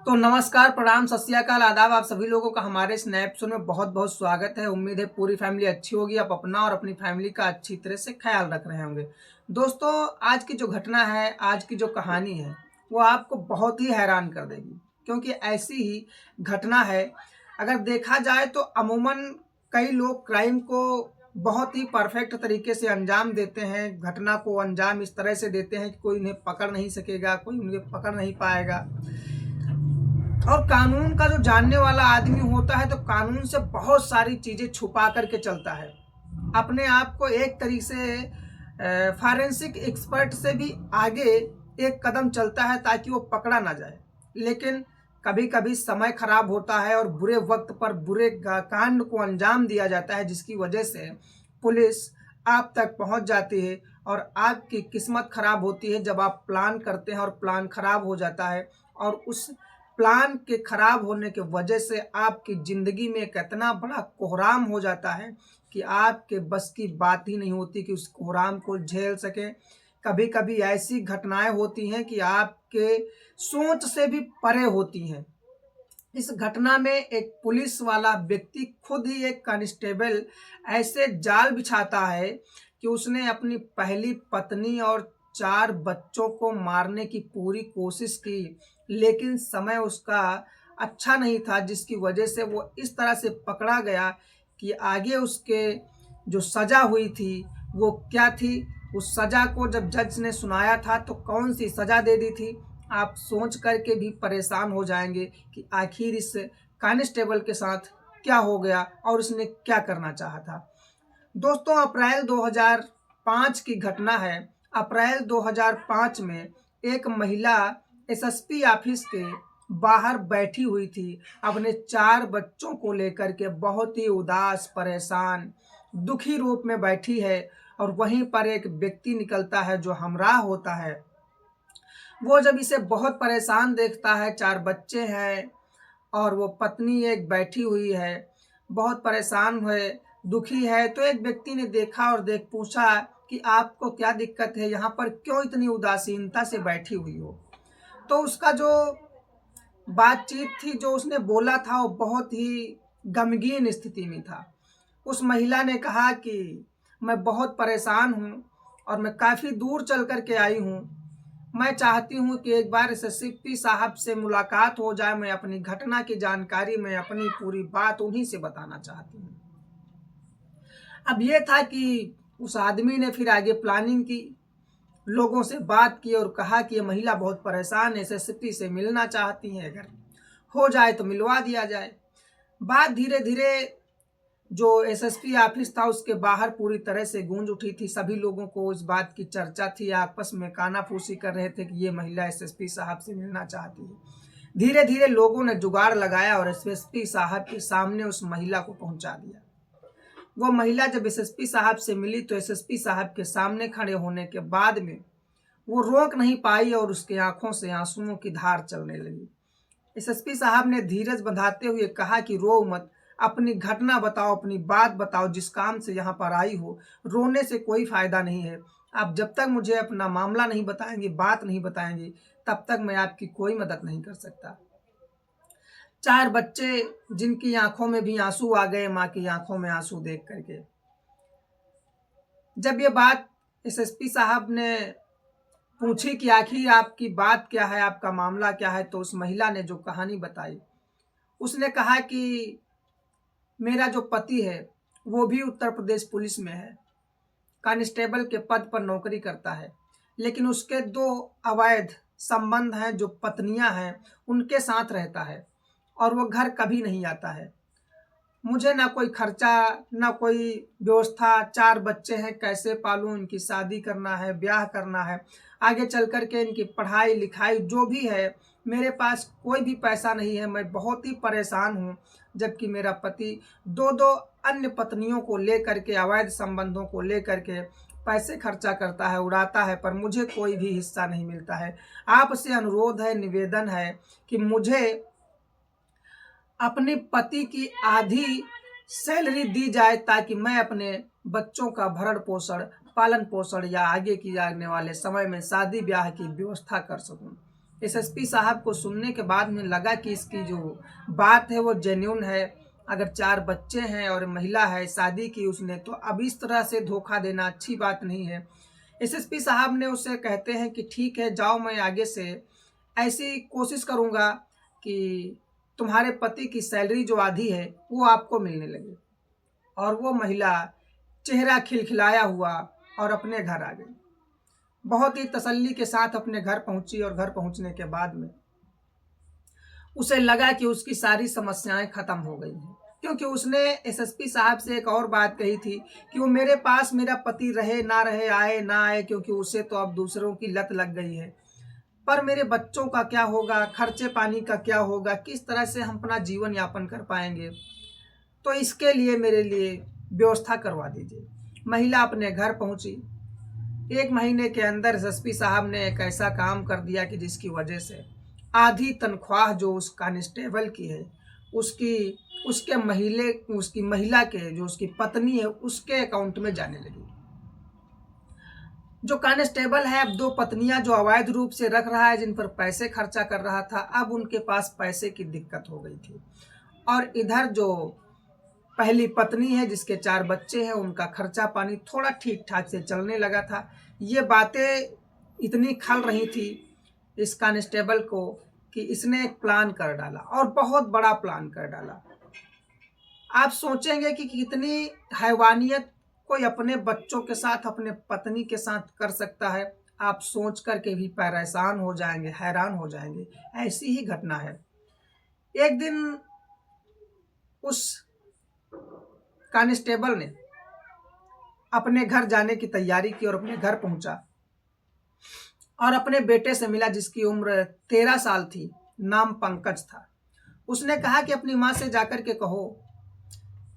तो नमस्कार, प्रणाम, सत श्री अकाल, आदाब। आप सभी लोगों का हमारे इस नए एपिसोड में बहुत बहुत स्वागत है। उम्मीद है पूरी फैमिली अच्छी होगी, आप अपना और अपनी फैमिली का अच्छी तरह से ख्याल रख रहे होंगे। दोस्तों, आज की जो घटना है, आज की जो कहानी है, वो आपको बहुत ही हैरान कर देगी, क्योंकि ऐसी ही घटना है। अगर देखा जाए तो अमूमन कई लोग क्राइम को बहुत ही परफेक्ट तरीके से अंजाम देते हैं, घटना को अंजाम इस तरह से देते हैं कि कोई उन्हें पकड़ नहीं सकेगा, कोई उन्हें पकड़ नहीं पाएगा। और कानून का जो जानने वाला आदमी होता है तो कानून से बहुत सारी चीजें छुपा करके चलता है, अपने आप को एक तरीके से फॉरेंसिक एक्सपर्ट से भी आगे एक कदम चलता है ताकि वो पकड़ा ना जाए। लेकिन कभी कभी समय खराब होता है और बुरे वक्त पर बुरे कांड को अंजाम दिया जाता है, जिसकी वजह से पुलिस आप तक पहुंच जाती है और आपकी किस्मत खराब होती है जब आप प्लान करते हैं और प्लान खराब हो जाता है। और उस प्लान के खराब होने की वजह से आपकी जिंदगी में एक इतना बड़ा कोहराम हो जाता है कि आपके बस की बात ही नहीं होती कि उस कोहराम को झेल सके। कभी कभी ऐसी घटनाएं होती हैं कि आपके सोच से भी परे होती हैं। इस घटना में एक पुलिस वाला व्यक्ति खुद ही एक कांस्टेबल ऐसे जाल बिछाता है कि उसने अपनी पहली पत्नी और 4 बच्चों को मारने की पूरी कोशिश की, लेकिन समय उसका अच्छा नहीं था, जिसकी वजह से वो इस तरह से पकड़ा गया कि आगे उसके जो सजा हुई थी वो क्या थी। उस सजा को जब जज ने सुनाया था तो कौन सी सजा दे दी थी, आप सोच करके भी परेशान हो जाएंगे कि आखिर इस कांस्टेबल के साथ क्या हो गया और उसने क्या करना चाहा था। दोस्तों, अप्रैल 2005 की घटना है। अप्रैल 2005 में एक महिला एसएसपी ऑफिस के बाहर बैठी हुई थी, अपने 4 बच्चों को लेकर के बहुत ही उदास, परेशान, दुखी रूप में बैठी है। और वहीं पर एक व्यक्ति निकलता है जो हमराह होता है। वो जब इसे बहुत परेशान देखता है, 4 बच्चे हैं और वो पत्नी एक बैठी हुई है, बहुत परेशान है, दुखी है, तो एक व्यक्ति ने देखा और पूछा कि आपको क्या दिक्कत है, यहाँ पर क्यों इतनी उदासीनता से बैठी हुई हो। तो उसका जो बातचीत थी, जो उसने बोला था, वो बहुत ही गमगीन स्थिति में था। उस महिला ने कहा कि मैं बहुत परेशान हूँ और मैं काफ़ी दूर चल कर के आई हूँ। मैं चाहती हूँ कि एक बार एसएसपी साहब से मुलाकात हो जाए, मैं अपनी घटना की जानकारी, मैं अपनी पूरी बात उन्हीं से बताना चाहती हूँ। अब ये था कि उस आदमी ने फिर आगे प्लानिंग की, लोगों से बात की और कहा कि ये महिला बहुत परेशान है, एसएसपी से मिलना चाहती है, अगर हो जाए तो मिलवा दिया जाए। बात धीरे धीरे जो एसएसपी ऑफिस था उसके बाहर पूरी तरह से गूंज उठी थी। सभी लोगों को इस बात की चर्चा थी, आपस में कानाफूसी कर रहे थे कि ये महिला एसएसपी साहब से मिलना चाहती है। धीरे धीरे लोगों ने जुगाड़ लगाया और एसएसपी साहब के सामने उस महिला को पहुंचा दिया। वो महिला जब एसएसपी साहब से मिली तो एसएसपी साहब के सामने खड़े होने के बाद में वो रोक नहीं पाई और उसके आंखों से आंसुओं की धार चलने लगी। एसएसपी साहब ने धीरज बंधाते हुए कहा कि रो मत, अपनी घटना बताओ, अपनी बात बताओ, जिस काम से यहाँ पर आई हो। रोने से कोई फायदा नहीं है। आप जब तक मुझे अपना मामला नहीं बताएंगे, बात नहीं बताएंगे, तब तक मैं आपकी कोई मदद नहीं कर सकता। 4 बच्चे जिनकी आंखों में भी आंसू आ गए, माँ की आंखों में आंसू देख करके। जब ये बात एसएसपी साहब ने पूछी कि आखिर आपकी बात क्या है, आपका मामला क्या है, तो उस महिला ने जो कहानी बताई, उसने कहा कि मेरा जो पति है वो भी उत्तर प्रदेश पुलिस में है, कांस्टेबल के पद पर नौकरी करता है, लेकिन उसके 2 अवैध संबंध हैं, जो पत्नियां हैं उनके साथ रहता है और वो घर कभी नहीं आता है। मुझे ना कोई खर्चा, ना कोई व्यवस्था, 4 बच्चे हैं, कैसे पालूं, इनकी शादी करना है, ब्याह करना है, आगे चल कर के इनकी पढ़ाई लिखाई जो भी है, मेरे पास कोई भी पैसा नहीं है। मैं बहुत ही परेशान हूँ, जबकि मेरा पति 2-2 अन्य पत्नियों को लेकर के, अवैध संबंधों को लेकर के पैसे खर्चा करता है, उड़ाता है, पर मुझे कोई भी हिस्सा नहीं मिलता है। आपसे अनुरोध है, निवेदन है कि मुझे अपने पति की आधी सैलरी दी जाए ताकि मैं अपने बच्चों का भरण पोषण, पालन पोषण या आगे की आने वाले समय में शादी ब्याह की व्यवस्था कर सकूं। एसएसपी साहब को सुनने के बाद में लगा कि इसकी जो बात है वो जेन्युइन है। अगर 4 बच्चे हैं और महिला है, शादी की उसने, तो अब इस तरह से धोखा देना अच्छी बात नहीं है। एसएसपी साहब ने उससे कहते हैं कि ठीक है, जाओ, मैं आगे से ऐसी कोशिश करूँगा कि तुम्हारे पति की सैलरी जो आधी है वो आपको मिलने लगे। और वो महिला चेहरा खिलखिलाया हुआ और अपने घर आ गई। बहुत ही तसल्ली के साथ अपने घर पहुंची और घर पहुंचने के बाद में उसे लगा कि उसकी सारी समस्याएं खत्म हो गई हैं, क्योंकि उसने एसएसपी साहब से एक और बात कही थी कि वो मेरे पास मेरा पति रहे ना रहे, आए ना आए, क्योंकि उसे तो अब दूसरों की लत लग गई है, पर मेरे बच्चों का क्या होगा, खर्चे पानी का क्या होगा, किस तरह से हम अपना जीवन यापन कर पाएंगे, तो इसके लिए मेरे लिए व्यवस्था करवा दीजिए। महिला अपने घर पहुंची। 1 महीने के अंदर एसएसपी साहब ने एक ऐसा काम कर दिया कि जिसकी वजह से आधी तनख्वाह जो उस कांस्टेबल की है, उसकी महिला के जो उसकी पत्नी है उसके अकाउंट में जाने लगी। जो कांस्टेबल है, अब 2 पत्नियां जो अवैध रूप से रख रहा है, जिन पर पैसे खर्चा कर रहा था, अब उनके पास पैसे की दिक्कत हो गई थी। और इधर जो पहली पत्नी है जिसके 4 बच्चे हैं, उनका खर्चा पानी थोड़ा ठीक ठाक से चलने लगा था। ये बातें इतनी खल रही थी इस कांस्टेबल को कि इसने एक प्लान कर डाला, और बहुत बड़ा प्लान कर डाला। आप सोचेंगे कि कितनी हैवानियत कोई अपने बच्चों के साथ, अपने पत्नी के साथ कर सकता है। आप सोच करके भी परेशान हो जाएंगे, हैरान हो जाएंगे। ऐसी ही घटना है। एक दिन उस कांस्टेबल ने अपने घर जाने की तैयारी की और अपने घर पहुंचा और अपने बेटे से मिला जिसकी उम्र 13 साल थी, नाम पंकज था। उसने कहा कि अपनी माँ से जाकर के कहो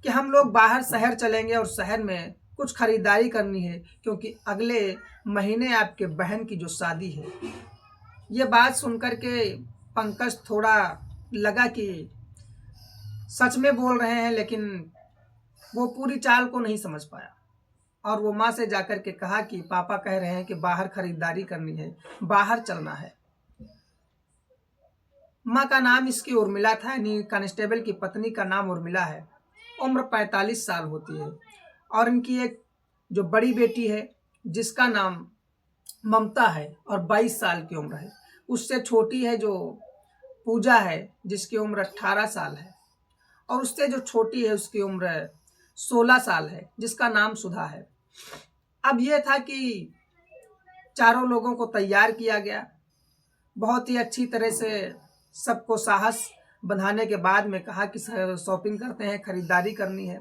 कि हम लोग बाहर शहर चलेंगे और शहर में कुछ खरीदारी करनी है, क्योंकि अगले महीने आपके बहन की जो शादी है। ये बात सुनकर के पंकज थोड़ा लगा कि सच में बोल रहे हैं, लेकिन वो पूरी चाल को नहीं समझ पाया और वो माँ से जाकर के कहा कि पापा कह रहे हैं कि बाहर खरीदारी करनी है, बाहर चलना है। माँ का नाम इसकी उर्मिला था, यानी कांस्टेबल की पत्नी का नाम उर्मिला है। उम्र 45 साल होती है। और इनकी एक जो बड़ी बेटी है जिसका नाम ममता है और 22 साल की उम्र है। उससे छोटी है जो पूजा है जिसकी उम्र 18 साल है। और उससे जो छोटी है उसकी उम्र 16 साल है जिसका नाम सुधा है। अब यह था कि चारों लोगों को तैयार किया गया। बहुत ही अच्छी तरह से सबको साहस बंधाने के बाद में कहा कि शॉपिंग करते हैं, खरीदारी करनी है।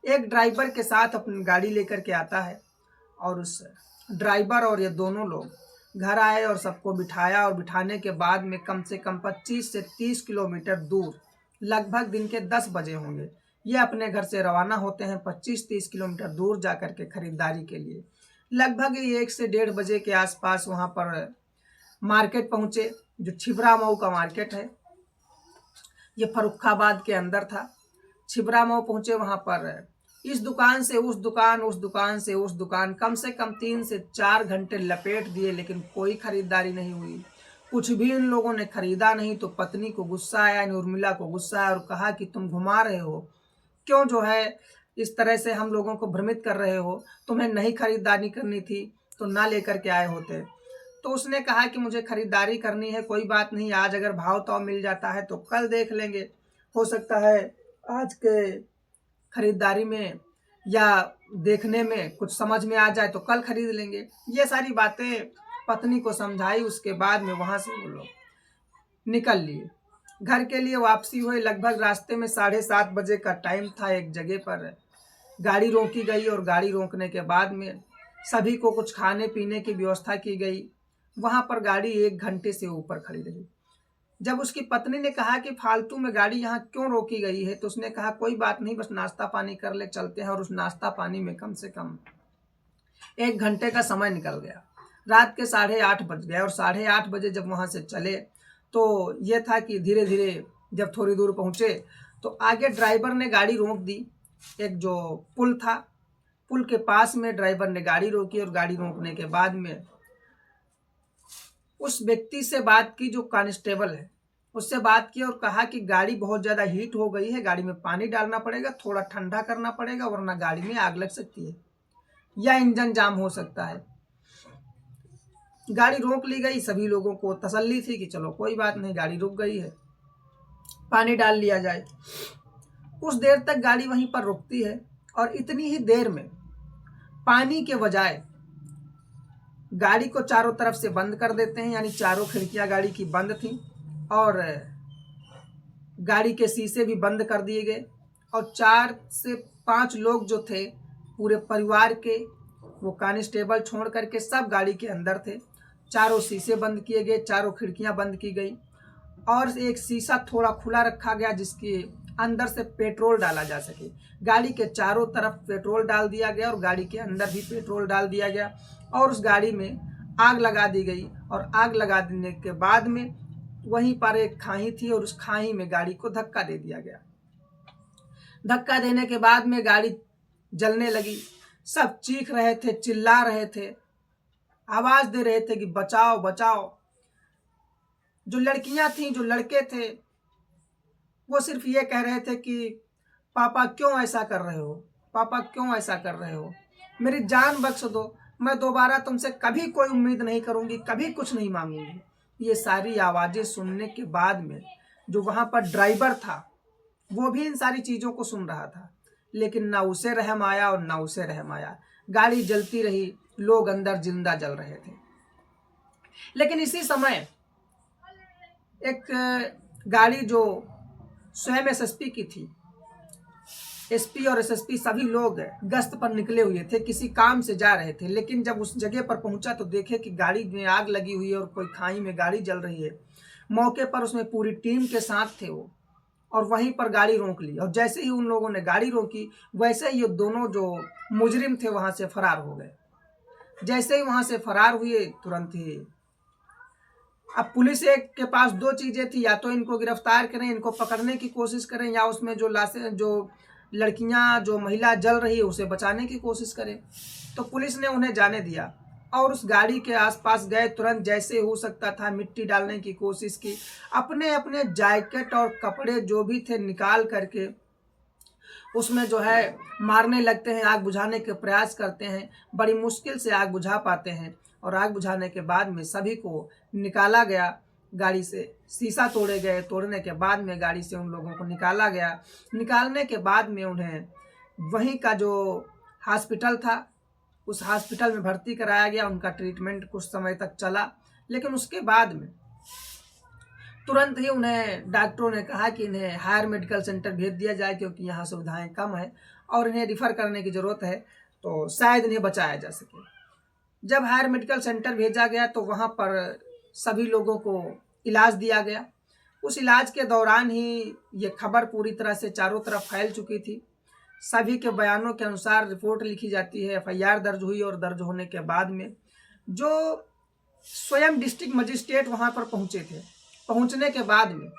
एक ड्राइवर के साथ अपनी गाड़ी लेकर के आता है और उस ड्राइवर और ये दोनों लोग घर आए और सबको बिठाया, और बिठाने के बाद में कम से कम 25 से 30 किलोमीटर दूर, लगभग दिन के 10 बजे होंगे, ये अपने घर से रवाना होते हैं 25-30 किलोमीटर दूर जाकर के खरीदारी के लिए। लगभग 1 से 1:30 बजे के आसपास वहाँ पर मार्केट पहुँचे, जो छिबरा मऊ का मार्केट है। ये फर्रुखाबाद के अंदर था। छिबरा मऊ पहुँचे, वहाँ पर इस दुकान से उस दुकान, उस दुकान से उस दुकान, कम से कम 3 से 4 घंटे लपेट दिए, लेकिन कोई खरीदारी नहीं हुई। कुछ भी इन लोगों ने खरीदा नहीं। तो पत्नी को गुस्सा आया, उर्मिला को गुस्सा आया और कहा कि तुम घुमा रहे हो, क्यों जो है इस तरह से हम लोगों को भ्रमित कर रहे हो, तुम्हें नहीं खरीदारी करनी थी तो ना लेकर के आए होते। तो उसने कहा कि मुझे खरीदारी करनी है, कोई बात नहीं, आज अगर भाव ताव मिल जाता है तो कल देख लेंगे, हो सकता है आज के खरीदारी में या देखने में कुछ समझ में आ जाए तो कल खरीद लेंगे। ये सारी बातें पत्नी को समझाई। उसके बाद में वहां से वो लोग निकल लिए, घर के लिए वापसी हुई। लगभग रास्ते में 7:30 बजे का टाइम था। एक जगह पर गाड़ी रोकी गई और गाड़ी रोकने के बाद में सभी को कुछ खाने पीने की व्यवस्था की गई। वहां पर गाड़ी 1 घंटे से ऊपर खड़ी रही। जब उसकी पत्नी ने कहा कि फालतू में गाड़ी यहाँ क्यों रोकी गई है, तो उसने कहा कोई बात नहीं, बस नाश्ता पानी कर ले, चलते हैं। और उस नाश्ता पानी में कम से कम 1 घंटे का समय निकल गया। रात के 8:30 बज गए और 8:30 बजे जब वहां से चले तो यह था कि धीरे धीरे जब थोड़ी दूर पहुंचे तो आगे ड्राइवर ने गाड़ी रोक दी। एक जो पुल था, पुल के पास में ड्राइवर ने गाड़ी रोकी और गाड़ी रोकने के बाद में उस व्यक्ति से बात की जो कांस्टेबल है, उससे बात की और कहा कि गाड़ी बहुत ज़्यादा हीट हो गई है, गाड़ी में पानी डालना पड़ेगा, थोड़ा ठंडा करना पड़ेगा, वरना गाड़ी में आग लग सकती है या इंजन जाम हो सकता है। गाड़ी रोक ली गई। सभी लोगों को तसल्ली थी कि चलो कोई बात नहीं, गाड़ी रुक गई है, पानी डाल लिया जाए। कुछ देर तक गाड़ी वहीं पर रुकती है और इतनी ही देर में पानी के बजाय गाड़ी को चारों तरफ से बंद कर देते हैं, यानी चारों खिड़कियां गाड़ी की बंद थी और गाड़ी के शीशे भी बंद कर दिए गए और 4 से 5 लोग जो थे पूरे परिवार के, वो कांस्टेबल छोड़ करके सब गाड़ी के अंदर थे। चारों शीशे बंद किए गए, चारों खिड़कियां बंद की गई और एक शीशा थोड़ा खुला रखा गया जिसके अंदर से पेट्रोल डाला जा सके। गाड़ी के चारों तरफ पेट्रोल डाल दिया गया और गाड़ी के अंदर भी पेट्रोल डाल दिया गया और उस गाड़ी में आग लगा दी गई। और आग लगा देने के बाद में वहीं पर एक खाई थी और उस खाई में गाड़ी को धक्का दे दिया गया। धक्का देने के बाद में गाड़ी जलने लगी। सब चीख रहे थे, चिल्ला रहे थे, आवाज दे रहे थे कि बचाओ बचाओ। जो लड़कियां थीं, जो लड़के थे, वो सिर्फ ये कह रहे थे कि पापा क्यों ऐसा कर रहे हो, पापा क्यों ऐसा कर रहे हो, मेरी जान बख्श दो, मैं दोबारा तुमसे कभी कोई उम्मीद नहीं करूंगी, कभी कुछ नहीं मांगूंगी। ये सारी आवाजें सुनने के बाद में जो वहां पर ड्राइवर था वो भी इन सारी चीजों को सुन रहा था, लेकिन ना उसे रहम आया और ना उसे रहम आया। गाड़ी जलती रही, लोग अंदर जिंदा जल रहे थे। लेकिन इसी समय एक गाड़ी जो स्वयं एसएसपी की थी, एसपी और एसएसपी सभी लोग गश्त पर निकले हुए थे, किसी काम से जा रहे थे। लेकिन जब उस जगह पर पहुंचा तो देखे कि गाड़ी में आग लगी हुई है और कोई खाई में गाड़ी जल रही है। मौके पर उसमें पूरी टीम के साथ थे वो, और वहीं पर गाड़ी रोक ली। और जैसे ही उन लोगों ने गाड़ी रोकी वैसे ही ये दोनों जो मुजरिम थे वहां से फरार हो गए। जैसे ही वहां से फरार हुए तुरंत ही अब पुलिस एक के पास 2 चीजें थी, या तो इनको गिरफ्तार करें, इनको पकड़ने की कोशिश करें, या उसमें जो लाशें, जो लड़कियां, जो महिला जल रही है उसे बचाने की कोशिश करें। तो पुलिस ने उन्हें जाने दिया और उस गाड़ी के आसपास गए। तुरंत जैसे हो सकता था मिट्टी डालने की कोशिश की, अपने अपने जैकेट और कपड़े जो भी थे निकाल करके उसमें जो है मारने लगते हैं, आग बुझाने के प्रयास करते हैं। बड़ी मुश्किल से आग बुझा पाते हैं और आग बुझाने के बाद में सभी को निकाला गया गाड़ी से। शीशा तोड़े गए, तोड़ने के बाद में गाड़ी से उन लोगों को निकाला गया। निकालने के बाद में उन्हें वहीं का जो हॉस्पिटल था उस हॉस्पिटल में भर्ती कराया गया। उनका ट्रीटमेंट कुछ समय तक चला, लेकिन उसके बाद में तुरंत ही उन्हें डॉक्टरों ने कहा कि इन्हें हायर मेडिकल सेंटर भेज दिया जाए, क्योंकि यहाँ सुविधाएं कम है और इन्हें रिफ़र करने की ज़रूरत है, तो शायद इन्हें बचाया जा सके। जब हायर मेडिकल सेंटर भेजा गया तो वहाँ पर सभी लोगों को इलाज दिया गया। उस इलाज के दौरान ही ये खबर पूरी तरह से चारों तरफ फैल चुकी थी। सभी के बयानों के अनुसार रिपोर्ट लिखी जाती है, एफआईआर दर्ज हुई और दर्ज होने के बाद में जो स्वयं डिस्ट्रिक्ट मजिस्ट्रेट वहाँ पर पहुँचे थे, पहुँचने के बाद में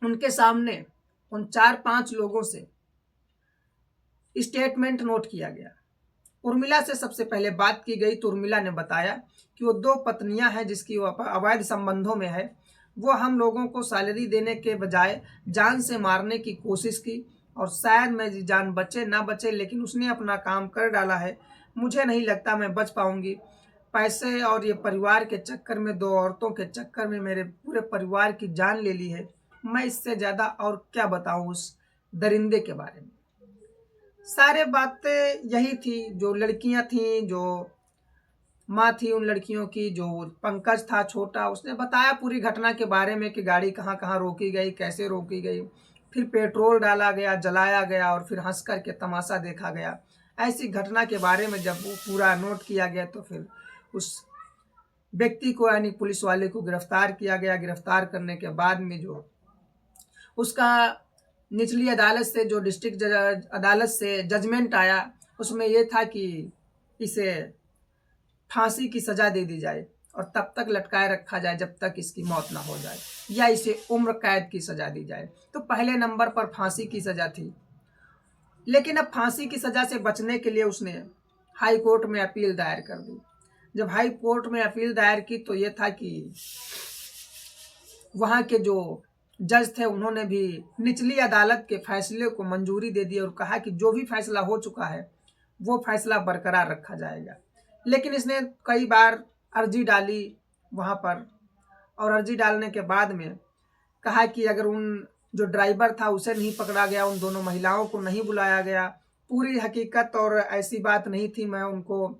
उनके सामने उन 4-5 लोगों से स्टेटमेंट नोट किया गया। उर्मिला से सबसे पहले बात की गई तो उर्मिला ने बताया कि वो 2 पत्नियां हैं जिसकी वो अवैध संबंधों में है। वो हम लोगों को सैलरी देने के बजाय जान से मारने की कोशिश की और शायद मेरी जान बचे ना बचे, लेकिन उसने अपना काम कर डाला है। मुझे नहीं लगता मैं बच पाऊंगी। पैसे और ये परिवार के चक्कर में, 2 औरतों के चक्कर में मेरे पूरे परिवार की जान ले ली है। मैं इससे ज़्यादा और क्या बताऊं उस दरिंदे के बारे में। सारे बातें यही थी। जो लड़कियां थीं, जो माँ थी उन लड़कियों की, जो पंकज था छोटा, उसने बताया पूरी घटना के बारे में कि गाड़ी कहाँ कहाँ रोकी गई, कैसे रोकी गई, फिर पेट्रोल डाला गया, जलाया गया और फिर हंस कर के तमाशा देखा गया। ऐसी घटना के बारे में जब वो पूरा नोट किया गया तो फिर उस व्यक्ति को, यानी पुलिस वाले को गिरफ्तार किया गया। गिरफ्तार करने के बाद में जो उसका निचली अदालत से, जो डिस्ट्रिक्ट अदालत से जजमेंट आया, उसमें यह था कि इसे फांसी की सजा दे दी जाए और तब तक लटकाए रखा जाए जब तक इसकी मौत ना हो जाए, या इसे उम्र कैद की सजा दी जाए। तो पहले नंबर पर फांसी की सजा थी, लेकिन अब फांसी की सजा से बचने के लिए उसने हाई कोर्ट में अपील दायर कर दी। जब हाई कोर्ट में अपील दायर की तो ये था कि वहाँ के जो जज थे उन्होंने भी निचली अदालत के फैसले को मंजूरी दे दी और कहा कि जो भी फैसला हो चुका है वो फैसला बरकरार रखा जाएगा। लेकिन इसने कई बार अर्जी डाली वहाँ पर, और अर्जी डालने के बाद में कहा कि अगर उन जो ड्राइवर था उसे नहीं पकड़ा गया, उन दोनों महिलाओं को नहीं बुलाया गया, पूरी हकीकत और ऐसी बात नहीं थी, मैं उनको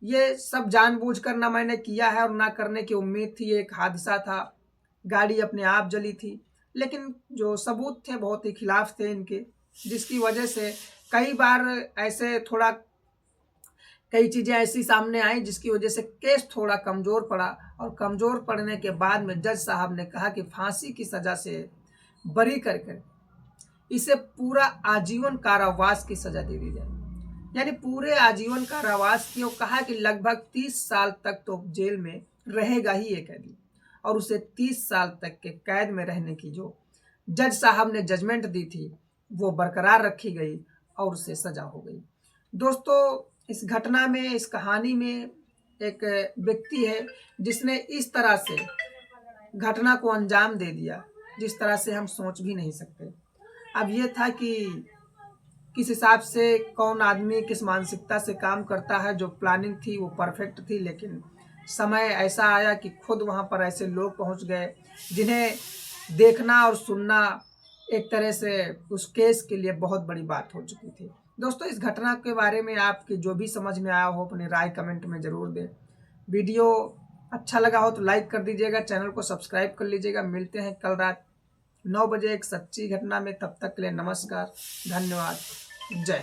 ये सब जानबूझकर ना मैंने किया है और ना करने की उम्मीद थी, एक हादसा था, गाड़ी अपने आप जली थी। लेकिन जो सबूत थे बहुत ही खिलाफ थे इनके, जिसकी वजह से कई बार ऐसे थोड़ा कई चीज़ें ऐसी सामने आई जिसकी वजह से केस थोड़ा कमज़ोर पड़ा, और कमज़ोर पड़ने के बाद में जज साहब ने कहा कि फांसी की सज़ा से बरी करके इसे पूरा आजीवन कारावास की सज़ा दे दी जाए, यानी पूरे आजीवन कारावास की। और कहा कि लगभग 30 साल तक तो जेल में रहेगा ही ये कैदी, और उसे 30 साल तक के कैद में रहने की जो जज साहब ने जजमेंट दी थी वो बरकरार रखी गई और उसे सजा हो गई। दोस्तों, इस घटना में, इस कहानी में एक व्यक्ति है जिसने इस तरह से घटना को अंजाम दे दिया जिस तरह से हम सोच भी नहीं सकते। अब ये था कि किस हिसाब से कौन आदमी किस मानसिकता से काम करता है, जो प्लानिंग थी वो परफेक्ट थी, लेकिन समय ऐसा आया कि खुद वहाँ पर ऐसे लोग पहुँच गए जिन्हें देखना और सुनना एक तरह से उस केस के लिए बहुत बड़ी बात हो चुकी थी। दोस्तों, इस घटना के बारे में आपकी जो भी समझ में आया हो अपनी राय कमेंट में ज़रूर दें। वीडियो अच्छा लगा हो तो लाइक कर दीजिएगा, चैनल को सब्सक्राइब कर लीजिएगा। मिलते हैं कल रात 9 बजे एक सच्ची घटना में। तब तक के लिए नमस्कार, धन्यवाद, जय।